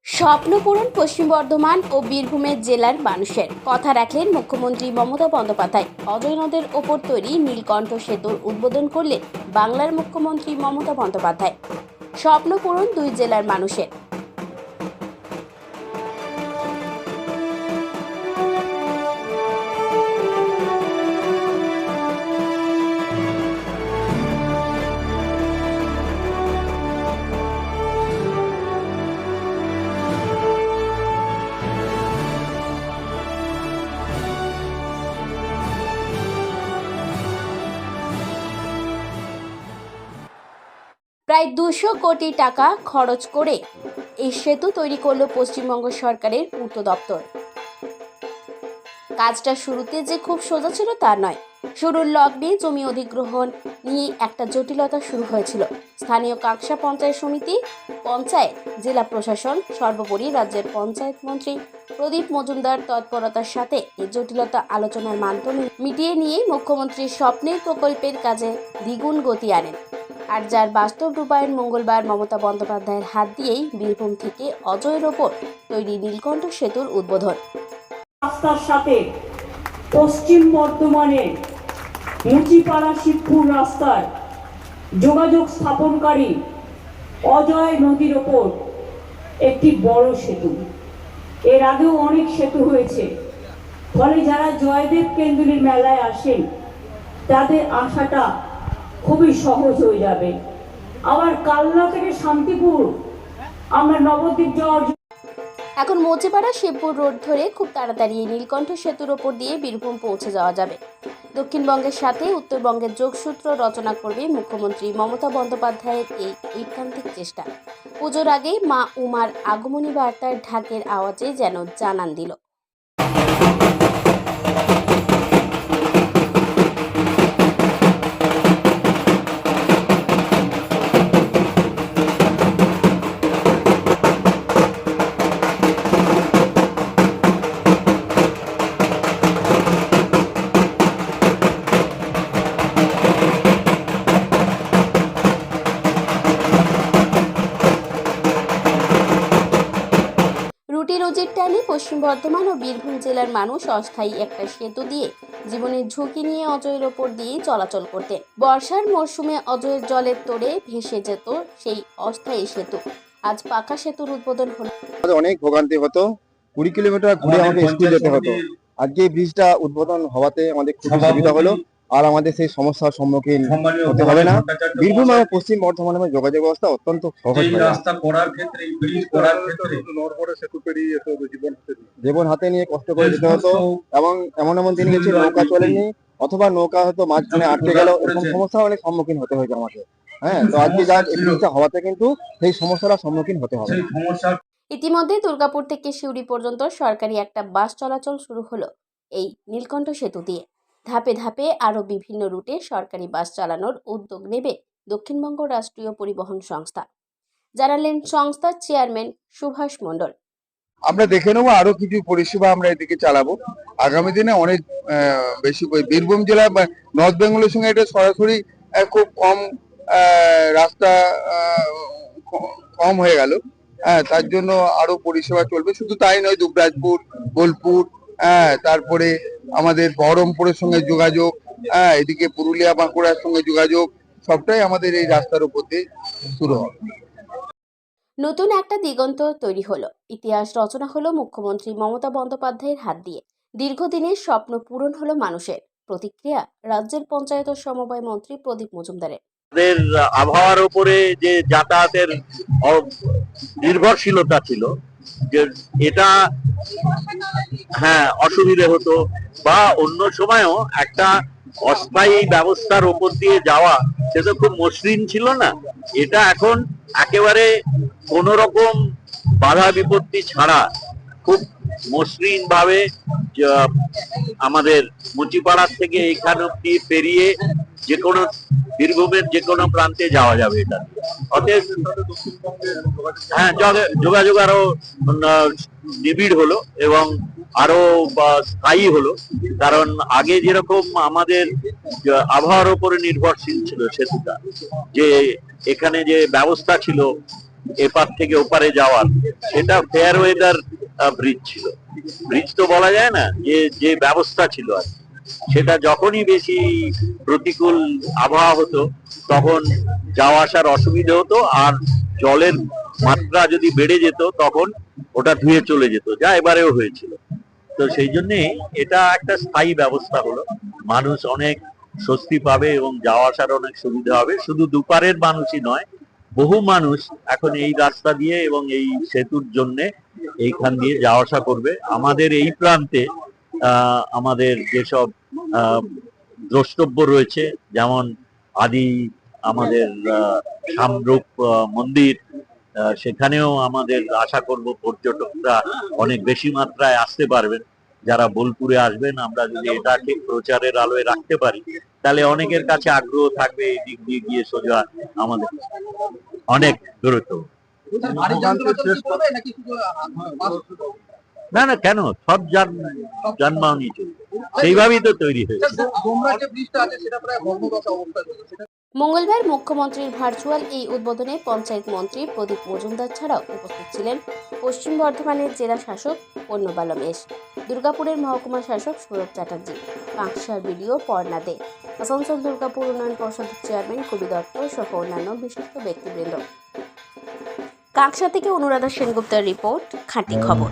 স্বপ্ন পূরণ পশ্চিম বর্ধমান ও বীরভূমের জেলার মানুষের কথা রাখলেন মুখ্যমন্ত্রী মমতা বন্দ্যোপাধ্যায়। অজয় নদের ওপর তৈরি নীলকণ্ঠ সেতুর উদ্বোধন করলেন বাংলার মুখ্যমন্ত্রী মমতা বন্দ্যোপাধ্যায়। স্বপ্ন পূরণ দুই জেলার মানুষের। প্রায় 200 কোটি টাকা খরচ করে এই সেতু তৈরি করল পশ্চিমবঙ্গ সরকারের পূর্ত দপ্তর। কাজটা শুরুতে যে খুব সোজা ছিল তা নয়। শুরুর লগ্নে জমি অধিগ্রহণ নিয়ে একটা জটিলতা শুরু হয়েছিল। স্থানীয় কাকসা পঞ্চায়েত সমিতি, পঞ্চায়েত, জেলা প্রশাসন, সর্বোপরি রাজ্যের পঞ্চায়েত মন্ত্রী প্রদীপ মজুমদার তৎপরতার সাথে এই জটিলতা আলোচনার মাধ্যমে মিটিয়ে নিয়ে মুখ্যমন্ত্রীর স্বপ্নের প্রকল্পের কাজে দ্বিগুণ গতি আনেন। আর যার বাস্তব রূপায়ণ মঙ্গলবার মমতা বন্দ্যোপাধ্যায়ের হাত দিয়েই বীরভূম থেকে অজয়ের ওপর তৈরি নীলকণ্ঠ সেতুর উদ্বোধন। রাস্তার সাথে পশ্চিম বর্ধমানের মুচিপাড়া শিবপুর রাস্তার যোগাযোগ স্থাপনকারী অজয় নদীর ওপর একটি বড় সেতু। এর আগেও অনেক সেতু হয়েছে, ফলে যারা জয়দেব কেন্দ্রীর মেলায় আসেন তাদের আসাটা খুবই সহজ হয়ে যাবে। আবার কালনা থেকে শান্তিপুর আমরা নবদ্বীপ যাওয়ার এখন মুচিপাড়া শিবপুর রোড ধরে খুব তাড়াতাড়ি এই নীলকণ্ঠ সেতুর ওপর দিয়ে বীরভূম পৌঁছে যাওয়া যাবে। দক্ষিণবঙ্গের সাথে উত্তরবঙ্গের যোগসূত্র রচনা করবে মুখ্যমন্ত্রী মমতা বন্দ্যোপাধ্যায়ের এই ঐকান্তিক চেষ্টা। পুজোর আগেই মা উমার আগমনী বার্তার ঢাকের আওয়াজে যেন জানান দিল। রুটি রুজির টানে পশ্চিম বর্ধমান ও বীরভূম জেলার মানুষ অস্থায়ী একটা সেতু দিয়ে জীবনের ঝুঁকি নিয়ে অজয়ের ওপর দিয়েই চলাচল করতেন। বর্ষার মরশুমে অজয়ের জলের তোড়ে ভেসে যেত সেই অস্থায়ী সেতু। আজ পাকা সেতুর উদ্বোধন হলো। অনেক ভোগান্তি হতো, 20 কিলোমিটার ঘুরে আমাকে স্কুল যেতে হতো। আজকে এই ব্রিজটা উদ্বোধন হওয়াতে আমাদের খুব সুবিধা হলো, আর আমাদের সেই সমস্যার সম্মুখীন হতে হবে না। বীরভূম আর পশ্চিম বর্ধমানের যোগাযোগ ব্যবস্থা অত্যন্ত সহজ। রাস্তা করার ক্ষেত্রে, ব্রিজ করার ক্ষেত্রে সেতু পেরিয়ে জীবন হাতে নিয়ে কষ্ট করে যেতে হতো, এবং এমন এমন দিন গেছে নৌকা চলেনি, অথবা নৌকা হয়তো মাঝখানে আটকে গেল, এরকম সমস্যা অনেক সম্মুখীন হতে হয়েছে আমাকে। হ্যাঁ, তো আজকে যাক এই ব্রিজটা হওয়াতে কিন্তু সেই সমস্যার সম্মুখীন হতে হবে। ইতিমধ্যে দুর্গাপুর থেকে সিউড়ি পর্যন্ত সরকারি একটা বাস চলাচল শুরু হলো এই নীলকণ্ঠ সেতু দিয়ে। ধাপে ধাপে আরও বিভিন্ন রুটে সরকারি বাস চালানোর উদ্যোগ নেবে দক্ষিণবঙ্গ রাষ্ট্রীয় পরিবহন সংস্থা, জানালেন সংস্থার চেয়ারম্যান সুভাষ মণ্ডল। আমরা দেখে নেবো আরো কিছু পরিষেবা আমরা এদিকে চালাবো আগামী দিনে। অনেক বেশি বীরভূম জেলা বা নর্থ বেঙ্গলের সঙ্গে এটা সরাসরি খুব কম রাস্তা কম হয়ে গেল। হ্যাঁ, তার জন্য আরো পরিষেবা চলবে। শুধু তাই নয়, দুবরাজপুর, বোলপুর, তারপরে আমাদের বহরমপুরের সঙ্গে যোগাযোগ, এদিকে পুরুলিয়া বাঁকুড়ার সঙ্গে যোগাযোগ, সবটাই আমাদের এই রাস্তার উপর দিয়ে শুরু হবে। নতুন একটা দিগন্ত তৈরি হলো, ইতিহাস রচনা হলো মুখ্যমন্ত্রী মমতা বন্দ্যোপাধ্যায়ের হাত দিয়ে। দীর্ঘদিনের স্বপ্ন পূরণ হলো মানুষের। প্রতিক্রিয়া রাজ্যের পঞ্চায়েত ও সমবায় মন্ত্রী প্রদীপ মজুমদারের। আবহাওয়ার উপরে যে যাতায়াতের নির্ভরশীলতা ছিল, যে এটা অসুবিধে হতো, বা অন্য সময়ও একটা অস্থায়ী ব্যবস্থার উপর দিয়ে যাওয়া সেটা খুব মসৃণ ছিল না। এটা এখন একেবারে কোন রকম বাধা বিপত্তি ছাড়া খুব মসৃণ ভাবে আমাদের মুচিপাড়ার থেকে এখান অব্দি পেরিয়ে যে কোনো বীরভূমের যে কোনো প্রান্তে যাওয়া যাবে এটা। অতএব যোগাযোগ আরো নিবিড় হলো এবং আরো স্থায়ী হলো। কারণ আগে যেরকম আমাদের আবহাওয়ার উপরে নির্ভরশীল ছিল সেতুটা, যে এখানে যে ব্যবস্থা ছিল এপার থেকে ওপারে যাওয়ার, সেটা ফেয়ার ওয়েদার ব্রিজ ছিল। ব্রিজ তো বলা যায় না, যে ব্যবস্থা ছিল আর কি। সেটা যখনই বেশি প্রতিকূল আবহাওয়া হতো তখন যাওয়া আসার অসুবিধা হতো, আর জলের মাত্রা যদি বেড়ে যেত তখন ওটা ধুয়ে চলে যেত, যা এবারেও হয়েছিল। তো সেই জন্যে এটা একটা স্থায়ী ব্যবস্থা হলো, মানুষ অনেক স্বস্তি পাবে এবং যাওয়া আসার অনেক সুবিধা হবে। শুধু দুপারের মানুষই নয়, বহু মানুষ এখন এই রাস্তা দিয়ে এবং এই সেতুর জন্য এইখান দিয়ে যাওয়া আসা করবে। আমাদের এই প্রান্তে আমাদের যেসব দ্রষ্টব্য রয়েছে, যেমন আমাদের সামরূপ মন্দির, সেখানেও আমাদের আশা করব পর্যটকরা অনেক বেশি মাত্রায় আসতে পারবেন। যারা বোলপুরে আসবেন, আমরা যদি এটাকে প্রচারের আলোয় রাখতে পারি তাহলে অনেকের কাছে আগ্রহ থাকবে এই দিক দিয়ে গিয়ে সোজা আমাদের অনেক দূরত্ব। না না, কেন, সব যানবাহনই চলবে, সেইভাবেই তো তৈরি হয়েছে। মঙ্গলবার মুখ্যমন্ত্রীর ভার্চুয়াল এই উদ্বোধনে পঞ্চায়েত মন্ত্রী প্রদীপ মজুমদার ছাড়াও উপস্থিত ছিলেন পশ্চিম বর্ধমানের জেলা শাসক পণ্যবালা মেশ, দুর্গাপুরের মহকুমা শাসক সৌরভ চ্যাটার্জি, কাঁকসার বিডিও পর্ণা দে, আসানসোল দুর্গাপুর উন্নয়ন পর্ষদের চেয়ারম্যান কবি দত্ত সহ অন্যান্য বিশিষ্ট ব্যক্তিবৃন্দ। কাঁকসা থেকে অনুরাধা সেনগুপ্তের রিপোর্ট, খাঁটি খবর।